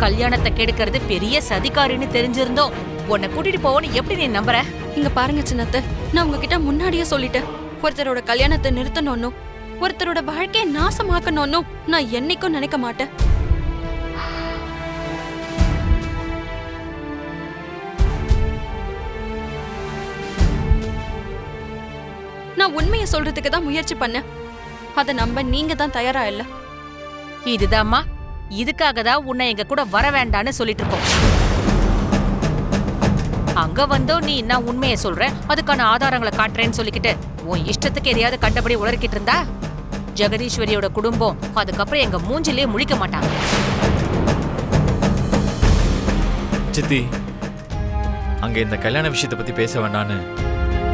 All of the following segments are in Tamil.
கல்யாணத்தை கெடுக்கிறது பெரிய சதிகாரின்னு தெரிஞ்சிருந்தோம் உன்னை கூட்டிட்டு போவோன்னு எப்படி நீ நம்புற? இங்க பாருங்க சின்னத்தை, நான் உங்ககிட்ட முன்னாடியே சொல்லிட்டேன். ஒருத்தரோட கல்யாணத்தை நிறுத்தணும்னு, ஒருத்தரோட வாழ்க்கையை நாசமாக்கணும்னு நான் என்னைக்கும் நினைக்க மாட்டேன். நான் உண்மையை சொல்றதுக்கு தான் முயற்சி பண்ணேன். அதை நம்ப நீங்க தான் தயாரா இல்ல. இதுதாம்மா, இதுக்காக தான் உன்னை எங்க கூட வர வேண்டான்னு சொல்லிட்டு இருக்கோம். அங்க வந்தோ நீ நான் உண்மையை சொல்றேன், அதுக்கான ஆதாரங்களை காட்டுறேன்னு சொல்லிக்கிட்டு உன் இஷ்டத்துக்கு எதையாவது கண்டபடி உளறிக்கிட்டு இருந்தா ஜெகதீஸ்வரியோட குடும்பம் அதுக்கப்புறம் எங்க மூஞ்சிலே முழிக்க மாட்டாங்க. சித்தி, அங்க இந்த கல்யாண விஷயத்தை பத்தி பேச வேண்டான்னு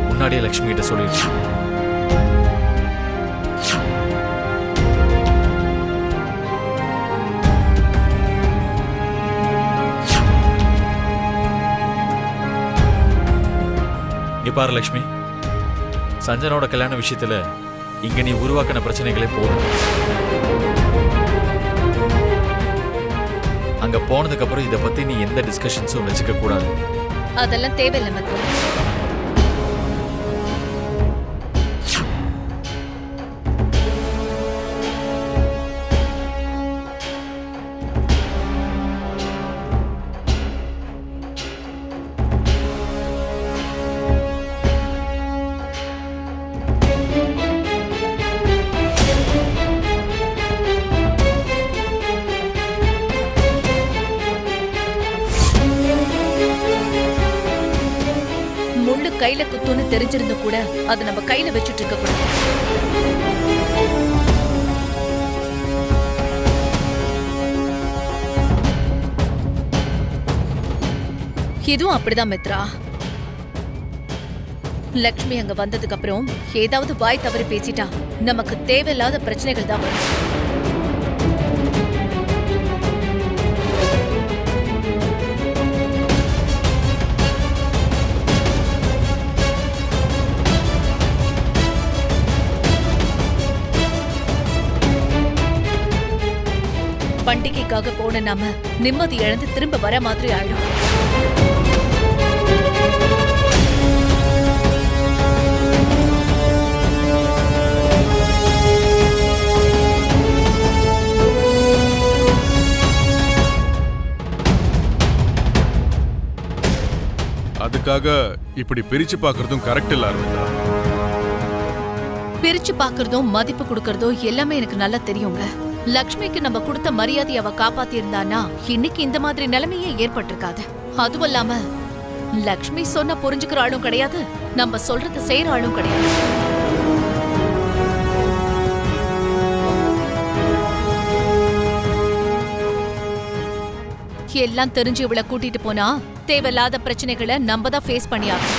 முன்னாடியே லட்சுமி கிட்ட சொல்லிடுச்சு. பாரு லட்சுமி, சஞ்சனோட கல்யாண விஷயத்துல இங்க நீ உருவாக்கின பிரச்சனைகளே போதும். அங்க போனதுக்கு அப்புறம் இத பத்தி நீ எந்த டிஸ்கஷன்ஸும் வச்சுக்க கூடாது. அதெல்லாம் தேவையில்லை மத்து. கையில குத்துன்னு தெரிஞ்சிருந்த கூட அது நம்ம கையில வச்சுட்டு இருக்க கூடாது. இதுவும் அப்படிதான் மித்ரா. லக்ஷ்மி அங்க வந்ததுக்கு அப்புறம் ஏதாவது வாய் தவறி பேசிட்டா நமக்கு தேவையில்லாத பிரச்சனைகள் தான் வரும். பண்டிகைக்காக போன நாம நிம்மதி இழந்து திரும்ப வர மாதிரி ஆயிடும். அதுக்காக இப்படி பிரிச்சு பாக்குறதும் கரெக்ட் இல்ல அரவிந்தா. பிரிச்சு பாக்குறதும் மதிப்பு கொடுக்கறதும் எல்லாமே எனக்கு நல்லா தெரியுங்க. லக்ஷ்மிக்கு நம்ம கொடுத்த மரியாதையை அவ காப்பாத்தி இருந்தானா இன்னைக்கு இந்த மாதிரி நிலைமையே ஏற்பட்டிருக்காது. அதுவும் இல்லாம லக்ஷ்மி சொன்ன புரிஞ்சுக்கிற ஆளும் கிடையாது, நம்ம சொல்றது செய்யற ஆளும் கிடையாது. எல்லாம் தெரிஞ்சு இவளை கூட்டிட்டு போனா தேவையில்லாத பிரச்சனைகளை நம்ம தான் ஃபேஸ் பண்ணியாகும்.